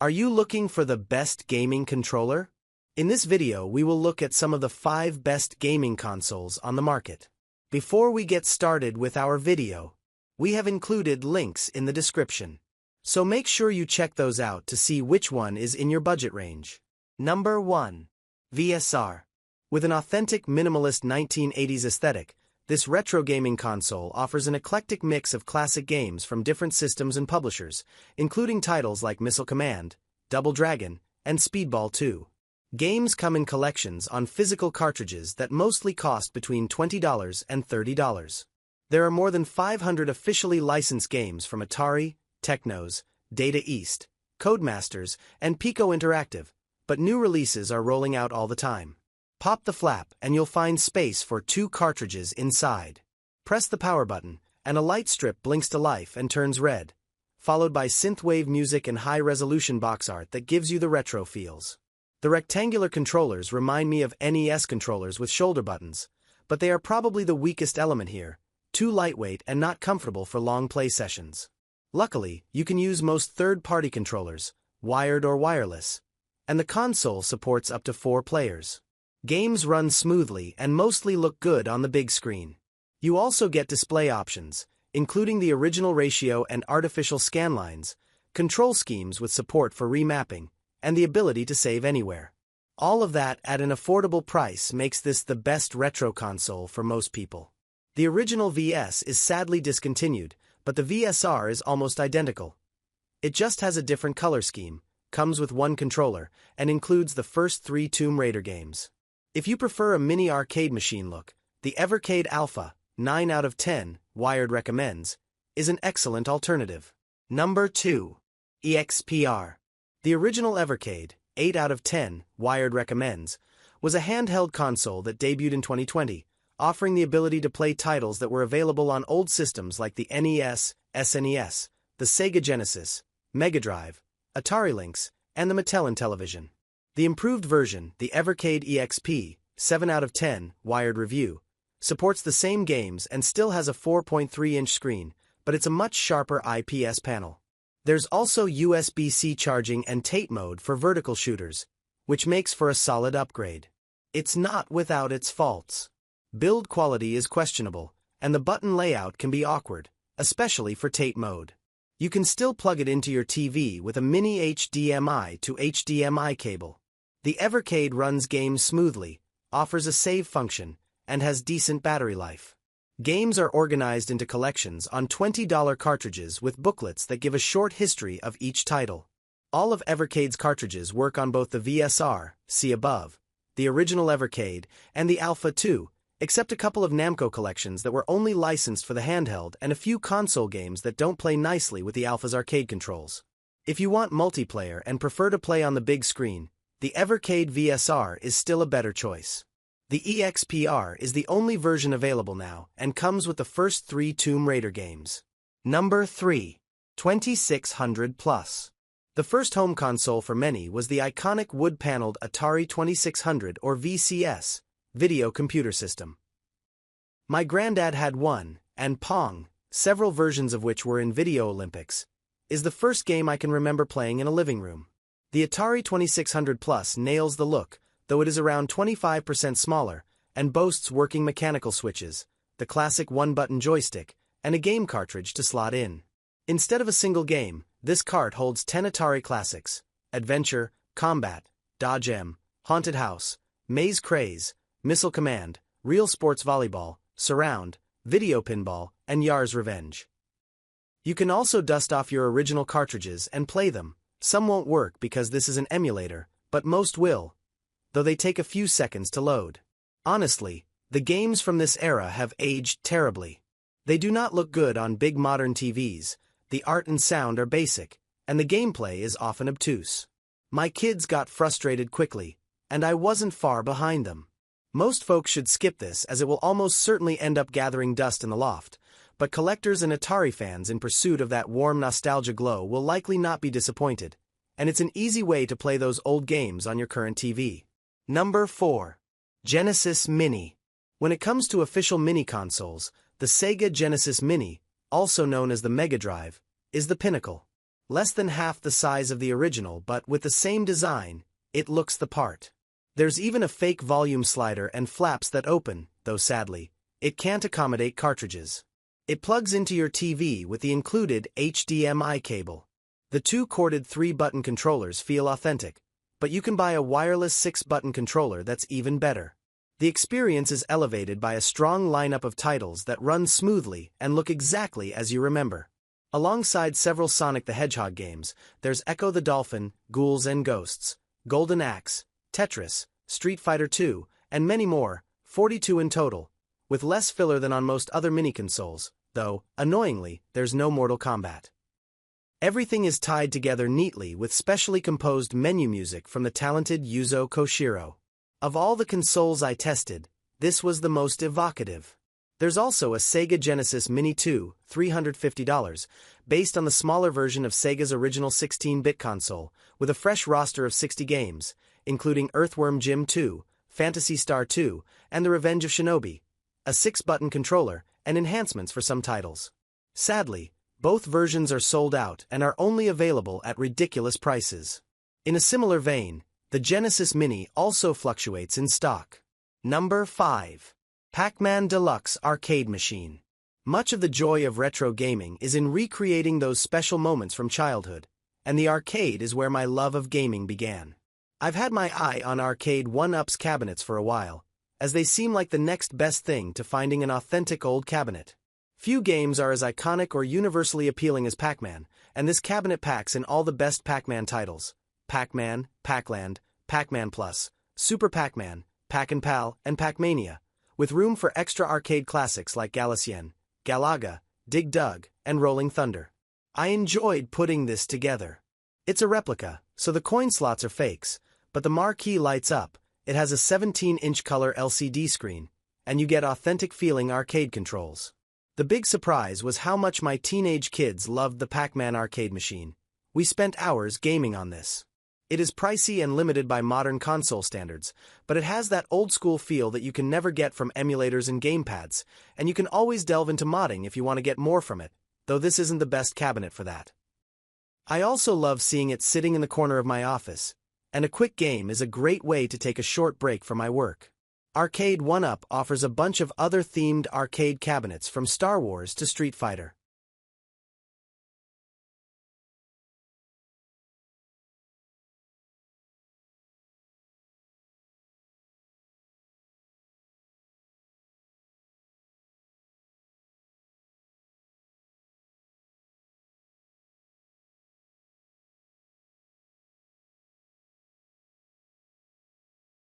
Are you looking for the best gaming controller? In this video, we will look at some of the 5 best gaming consoles on the market. Before we get started with our video, we have included links in the description. So make sure you check those out to see which one is in your budget range. Number 1. VSR. With an authentic minimalist 1980s aesthetic, this retro gaming console offers an eclectic mix of classic games from different systems and publishers, including titles like Missile Command, Double Dragon, and Speedball 2. Games come in collections on physical cartridges that mostly cost between $20 and $30. There are more than 500 officially licensed games from Atari, Technos, Data East, Codemasters, and Pico Interactive, but new releases are rolling out all the time. Pop the flap and you'll find space for 2 cartridges inside. Press the power button, and a light strip blinks to life and turns red, followed by synthwave music and high-resolution box art that gives you the retro feels. The rectangular controllers remind me of NES controllers with shoulder buttons, but they are probably the weakest element here, too lightweight and not comfortable for long play sessions. Luckily, you can use most third-party controllers, wired or wireless, and the console supports up to 4 players. Games run smoothly and mostly look good on the big screen. You also get display options, including the original ratio and artificial scanlines, control schemes with support for remapping, and the ability to save anywhere. All of that at an affordable price makes this the best retro console for most people. The original VS is sadly discontinued, but the VSR is almost identical. It just has a different color scheme, comes with 1 controller, and includes the first 3 Tomb Raider games. If you prefer a mini arcade machine look, the Evercade Alpha, 9 out of 10, Wired recommends, is an excellent alternative. Number 2. EXPR. The original Evercade, 8 out of 10, Wired recommends, was a handheld console that debuted in 2020, offering the ability to play titles that were available on old systems like the NES, SNES, the Sega Genesis, Mega Drive, Atari Lynx, and the Mattel Intellivision. The improved version, the Evercade EXP, 7 out of 10, Wired review, supports the same games and still has a 4.3-inch screen, but it's a much sharper IPS panel. There's also USB-C charging and Tate mode for vertical shooters, which makes for a solid upgrade. It's not without its faults. Build quality is questionable, and the button layout can be awkward, especially for Tate mode. You can still plug it into your TV with a mini HDMI to HDMI cable. The Evercade runs games smoothly, offers a save function, and has decent battery life. Games are organized into collections on $20 cartridges with booklets that give a short history of each title. All of Evercade's cartridges work on both the VSR, see above, the original Evercade, and the Alpha 2, except a couple of Namco collections that were only licensed for the handheld and a few console games that don't play nicely with the Alpha's arcade controls. If you want multiplayer and prefer to play on the big screen, the Evercade VSR is still a better choice. The EXPR is the only version available now and comes with the first 3 Tomb Raider games. Number 3. 2600 Plus. The first home console for many was the iconic wood-paneled Atari 2600 or VCS, video computer system. My granddad had one, and Pong, several versions of which were in Video Olympics, is the first game I can remember playing in a living room. The Atari 2600 Plus nails the look, though it is around 25% smaller, and boasts working mechanical switches, the classic 1-button joystick, and a game cartridge to slot in. Instead of a single game, this cart holds 10 Atari classics: Adventure, Combat, Dodge M, Haunted House, Maze Craze, Missile Command, Real Sports Volleyball, Surround, Video Pinball, and Yar's Revenge. You can also dust off your original cartridges and play them. Some won't work because this is an emulator, but most will, though they take a few seconds to load. Honestly, the games from this era have aged terribly. They do not look good on big modern TVs, the art and sound are basic, and the gameplay is often obtuse. My kids got frustrated quickly, and I wasn't far behind them. Most folks should skip this as it will almost certainly end up gathering dust in the loft, but collectors and Atari fans in pursuit of that warm nostalgia glow will likely not be disappointed, and it's an easy way to play those old games on your current TV. Number 4. Genesis Mini. When it comes to official mini consoles, the Sega Genesis Mini, also known as the Mega Drive, is the pinnacle. Less than half the size of the original, but with the same design, it looks the part. There's even a fake volume slider and flaps that open, though sadly, it can't accommodate cartridges. It plugs into your TV with the included HDMI cable. The two corded 3-button controllers feel authentic, but you can buy a wireless 6-button controller that's even better. The experience is elevated by a strong lineup of titles that run smoothly and look exactly as you remember. Alongside several Sonic the Hedgehog games, there's Echo the Dolphin, Ghouls and Ghosts, Golden Axe, Tetris, Street Fighter II, and many more, 42 in total, with less filler than on most other mini-consoles, though, annoyingly, there's no Mortal Kombat. Everything is tied together neatly with specially composed menu music from the talented Yuzo Koshiro. Of all the consoles I tested, this was the most evocative. There's also a Sega Genesis Mini 2, $350, based on the smaller version of Sega's original 16-bit console, with a fresh roster of 60 games, including Earthworm Jim 2, Phantasy Star 2, and The Revenge of Shinobi, a 6-button controller, and enhancements for some titles. Sadly, both versions are sold out and are only available at ridiculous prices. In a similar vein, the Genesis Mini also fluctuates in stock. Number 5. Pac-Man Deluxe Arcade Machine. Much of the joy of retro gaming is in recreating those special moments from childhood, and the arcade is where my love of gaming began. I've had my eye on arcade 1-ups cabinets for a while, as they seem like the next best thing to finding an authentic old cabinet. Few games are as iconic or universally appealing as Pac-Man, and this cabinet packs in all the best Pac-Man titles: Pac-Man, Pac-Land, Pac-Man Plus, Super Pac-Man, Pac-and-Pal, and Pac-Mania, with room for extra arcade classics like Galician, Galaga, Dig Dug, and Rolling Thunder. I enjoyed putting this together. It's a replica, so the coin slots are fakes, but the marquee lights up, it has a 17-inch color LCD screen, and you get authentic feeling arcade controls. The big surprise was how much my teenage kids loved the Pac-Man arcade machine. We spent hours gaming on this. It is pricey and limited by modern console standards, but it has that old-school feel that you can never get from emulators and gamepads, and you can always delve into modding if you want to get more from it, though this isn't the best cabinet for that. I also love seeing it sitting in the corner of my office, and a quick game is a great way to take a short break from my work. Arcade 1-Up offers a bunch of other themed arcade cabinets from Star Wars to Street Fighter.